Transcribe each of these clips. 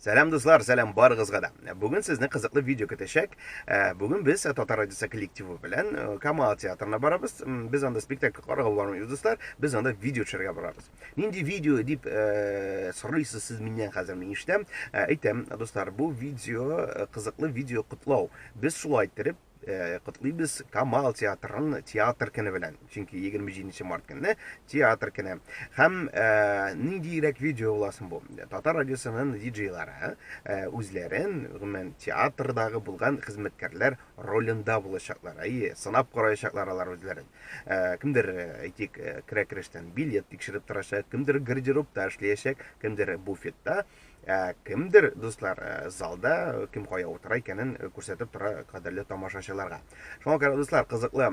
Selam dostlar, selam barğızga da. Bugün sizni qiziqli video köteşek. Bugün biz Tatar Radiosu kollektivi bilen Kamal teatrına barabız. Biz onda spektakl qarag'ularmiz dostlar. Biz onda video tushirga boramiz. Nindi video deb so'raysiz siz mendan hozir men eshitdim. Aytam dostlar, bu video qiziqli video qutlov. Biz shulay ayttirib qutlaymiz Kamal teatrının teatr kuni bilan. Chunki 27 mart kuni teatr kuni. Ham nindi video bo'lasin bu. Tatar Radiosu'nun DJ'lari o'zlarin men teatrdagi bo'lgan xizmatkorlar rolida bo'lishaqlar. Sinab qarayishaqlar o'zlarin. Kimdir aytik kira-kirishdan bilet tekshirib turashaq, kimdir garderobda ishlayashaq, kimdir bufetda, kimdir do'stlar zalda kim qo'ya o'tirar ekanini ko'rsatib tura qadrli tomoshachilarga. Shunga ko'ra do'stlar, qiziqli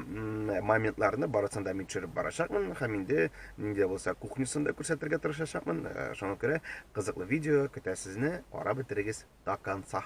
momentlarni barasida men tushirib borashaqman. Ham endi nega bo'lsa kuxnyasida ko'rsatirga tirishashaqman. Shunga ko'ra qiziqli video kutasizni qarab o'tirigiz до конца.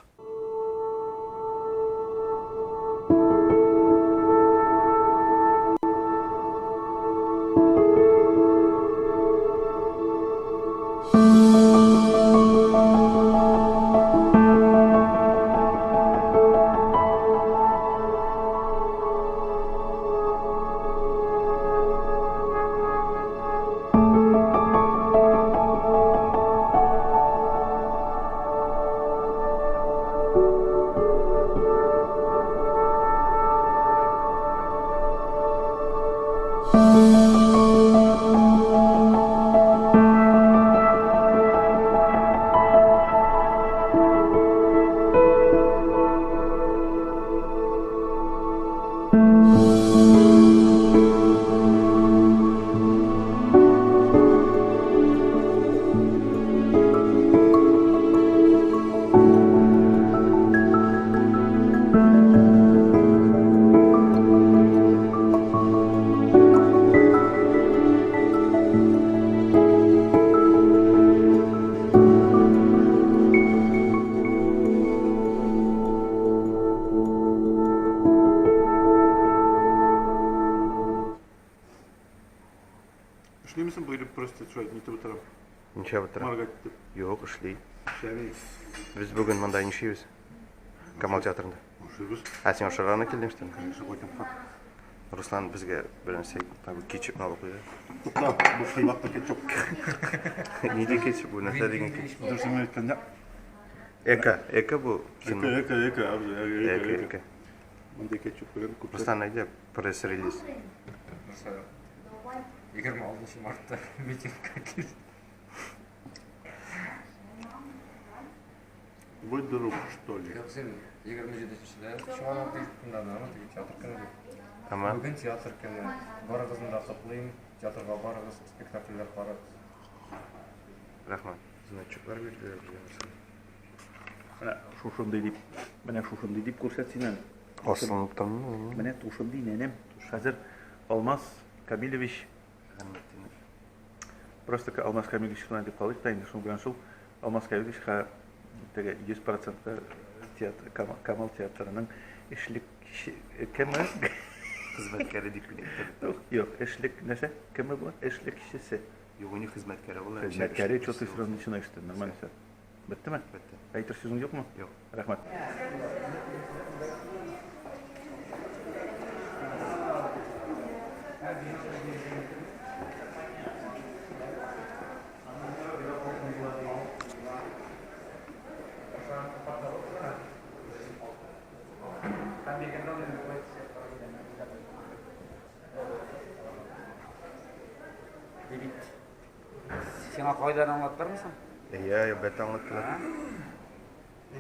İşley misin böyle просто şöyle nite oturam. Nechə o'tirib? Margat deb. Yo'q, ishlay. Şöyle. Biz bugun manda ishlaymiz. Kamal teatrında. Oşuruz. Sen o'shalarga keldingmi? Конечно, qo'ydim fakt. Ruslan bizga bir narsa kechib olib qo'ydi. To'xta, bu hayvotda ketchup. Nega kechib bu narsa degan Dur sen aytganda. Eka bu kino. Eka. Bunda ketchup bilan ko'p. Ruslan aytdi, press release. 26 Mart'ta mitingga kirdi. Выдруг, что ли? Yok sen 27'sinde şu an ilk ama teatr günü. Tamam. Bugün teatr günü. Barıgızın da toplayayım. Teatrga barıgız, spektakller barıgız. Rahmat. Значоклар berdiler bizga. Mana şuşunday deb ko'rsatsinlar. Aslanib turmi? Mana tuşunday nenem. Hozir Almas Kamilович просто Алмаз Камилович шuna deb qoldik, endi shu bilan shu Алмаз Камилович 100% teatr Kamal teatrining ishlik kimi Xizmatkari deb biladi. yo'q, ishlik nasa kimi bu? Ishlik kishisi. Yo'q, uning xizmatkari bo'lar. Xizmatkari что-то все равно начинаешь ты нормально все. Bittimi? Bitti. Aytish so'zing yo'qmi? Yo'q. Rahmat. Sana qoidalarni anlatlar mısın? Ya, beta anlatdilar.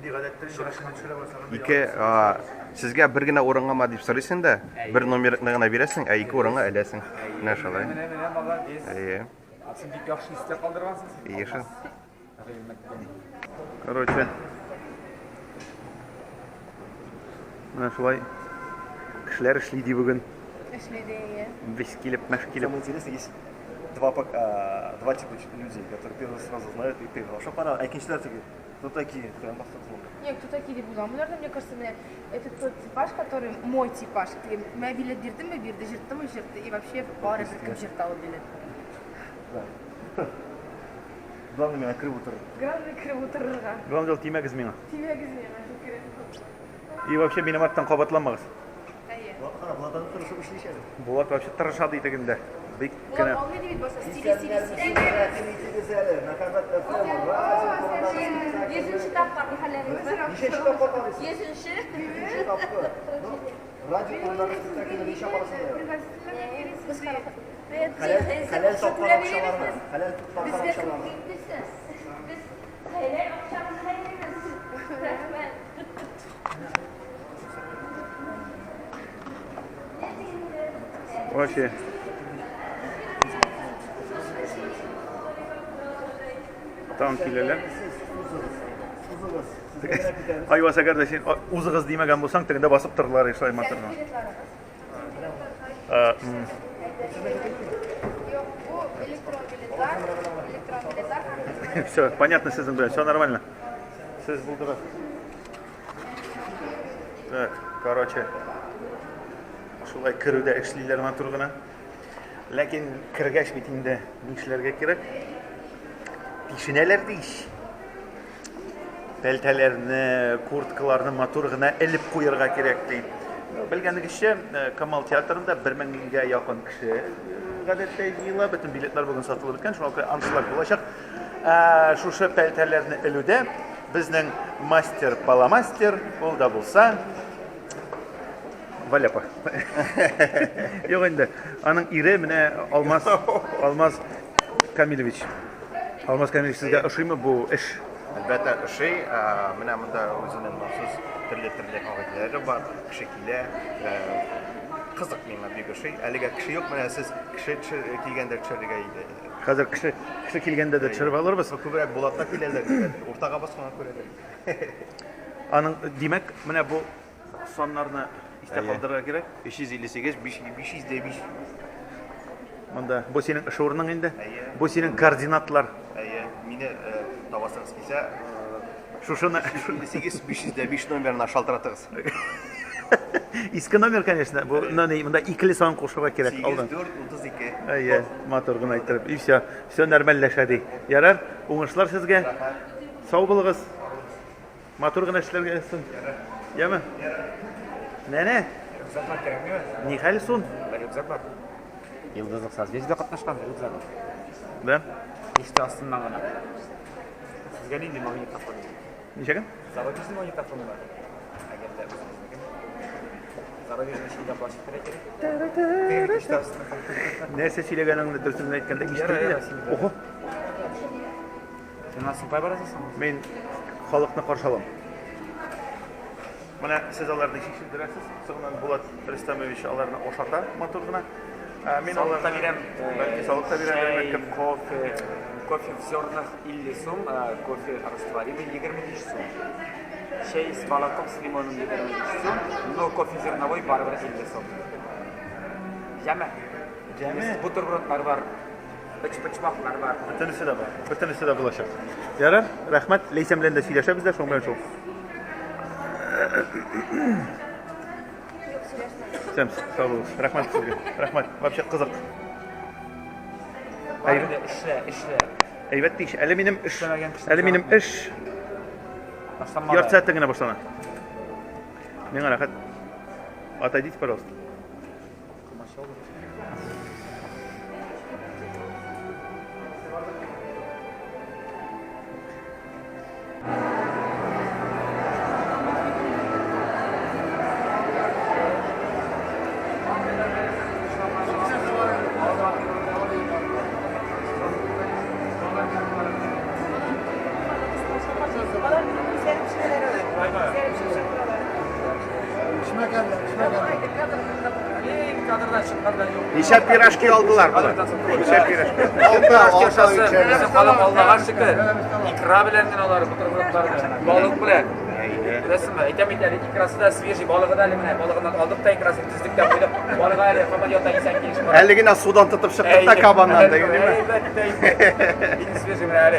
Nega odatda shirashini tushira boshlagan? Ikki sizga birgina o'ringa deb so'raysan-da, bir nomerni berasan, ikki o'ringa olasan. Mana shulay. Mene молодец. Sen bir yaxshi istek qoldirgansiz. Yaxshi. Короче. Mana shulay kishilar ishlaydi bugun. Ishlaydi. Biz kelib, mash kelib. Самое интересное, есть два типа людей, которые первый сразу знают и первый. Что пора, а кинчилар такие, кто такие, прям повторно. Нет, кто такие деп uzan. Bunlar da мне кажется, это тот типаж, который мой типаж. Мен билет бирдим ми бирди, жырттым ми жыртты. И вообще бары бир ким жырталы билет. Да. Короче, Главное, меня криво утыр. Главный кіріп отырырға. Главное, тимәгіз миңа. Тимегіз мен. И вообще минем аттан кабатламагыз. Әйе. Қара, бұладан тұрышып ішлейшеді. Булат вообще тырышады дегенде. Бик Олар кенә. мал не демейді болса, стили. Ежінші тапқан халеріңіз. Нешінші тапқан қалыңыз? Ежінші. Радио қолындағы спектакльді неше апарасыңдар? Халал тапқан ақшаларына. Халал тапқан ақшаларына. Вообще. Там килелер. Айвас әгәр дә син узыгыз димәгән булсаң, тегендә басып тордылар Ишай Матырны. Yok, bu elektron biletler. Все, понятно сезон белән, все нормально. Сез булдыгыз. Так, короче. Шулай кирүдә эшлиләр матур гына. Ләкин кергәч бит инде нишләргә кирәк? Пишенәләр диш. Пәлтәләрне, курткаларны матур гына элеп куярга кирәк ди. Белгәнегезчә, Камал театрында 1000-гә якын кеше гадәттә җыела, бөтен билетлар бүген сатылып беткән, шуңа аншлар булачак. Шушы пәлтәләрне элүдә безнең мастер, баламастер, ул да булса Валяпа. Юк инде. Аның ире менә Алмаз Камилович. Алмаз Камилович, сезгә ошыймы бу эш? Әлбәттә, ошый, менә монда үзенең махсус төрле кагыйдәләре бар, кеше килә, кызык миңа бик ошый. Әлегә кеше юк, менә сез кеше килгәндә төшәргә иде. Хәзер кеше килгәндә дә төшереп алырбыз. Күбрәк Булатка киләләр, уртага басканга күрәләр. Аның димәк, менә бу саннарны истә калдырырга кирәк. 358, 505. Монда бу синең эш урының инде. Бу синең координатлар. Әйе, мине табасыңыз килсә, Шушыны 358 номерына шалтыратыгыз. иске номер, конечно. Бу монда икле сан кушырга кирәк алдан. 8432. Әйе, матур гына әйтеп. И все нормальләшә ди. Ярар, уңышлар сезгә. Сау булыгыз. Матур гына эшләргә ясын. Яме? Нәнә? Ни хәл сун? Рюкзак бар. Йылдызлык созвездие катнашкан рюкзак. Да? Иште астыннан гына. Сезгә нинди магнитофон? Ничәгән? Зарубежный магнитофон бар. Әгәр дә зарубежный шилә пластик керек. Иште астыннан. Нәрсә сөйләгәнеңне дөресен әйткәндә ишетелде. Ого, Син насыпай барасың. мен халыкны каршы алам. Менә сез аларны шишендерәсез. Соңыннан Булат Рөстәмович аларны ошата матур гына. Мен Салыкта аларны бирәм. Бәлки салыкта бирәм. Кофе в зернах 50 сум, кофе растворимый 25 сум. Чай с молоком с лимоном 25 сум, но кофе зерновой барбар 50 сум. Яме. Бутербродлар бар. Бычмаклар бар. Бөтенесе дә бар. Бөтенесе дә булачак. Ярар, рәхмәт. Ләйсәм белән дә сөйләшәбез дә, шуң белән шул. Сәм, сау булыгыз. Рәхмәт сезгә. Рәхмәт. Вообще кызык. Эшлә. Әйбәт тиш. Әле минем эш. Эшләмәгән кеше Әле минем эш. Башланмады. Ярты сәгатьтән генә башлана. Миңа рәхәт. Отойдите, пожалуйста. Ничә пирожки алдылар булар? Ничә пирожки? Икра белән генә алар бутербродларны. Балык белән. Рәсеме, әйтәм бит әле икрасы да свежий, балыгы да әле менә, балыгыннан алдык та икрасын төздек тә куйдык. Балыгы әле хамадиятта исән килеш бар. Әле генә судан тотып чыктык та кабаннан да, юнеме? Ин свежий менә әле.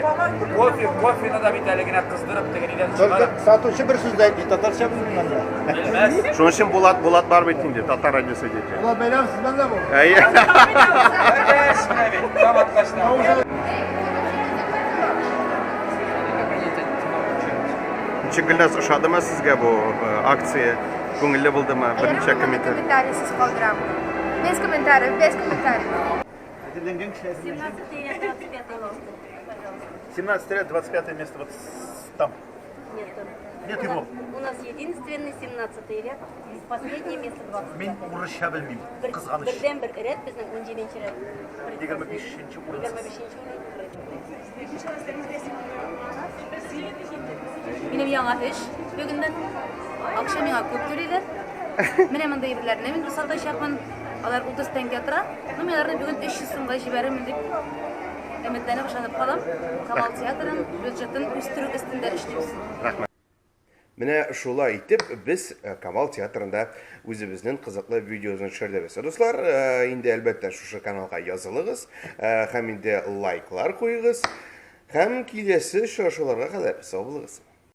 Кофены да бит әле генә кыздырып тегенидән чыгарып. Сатучы бер сүз әйтте, татарча белмәм анда. Белмәс. Шуның өчен Булат бар бит инде, татар радиосы диде. Ула бәйләм сездән дә бу. Әйе. Менә бит, камат кашна. Гөлназ, ошадымы сезгә бу акция? Күңелле булдымы? Берничә комментарий. Комментарийсіз қалдырам. Без комментариев, без комментариев. 17-25 место вот там. Нет, Нет у его. нас- У нас единственный 17-й ряд, последнее место 20. Мен урышча білмеймін. Қызғаныш. Бірден бір ряд біздің 17-ші ряд. 25-ші орын. 25-ші орын. Benim яңа эш. Бүгүндөн акча миңа көп төлөйлөр. Менә мындай бирләрне мин сатып чакмын. Алар 30 теңге тора. Ну мен аларны бүгүн 300 сумга җибәремен дип өметләнеп ышанып калам. Камал театрын бюджетын үстерү өстендә эшлибез. Рәхмәт. Менә шулай итеп без Камал театрында үзебезнең кызыклы видеоны төшердебез. Дуслар, инде әлбәттә шушы каналга язылыгыз, һәм инде лайклар куегыз, һәм киләсе шоушыларга кадәр сау булыгыз.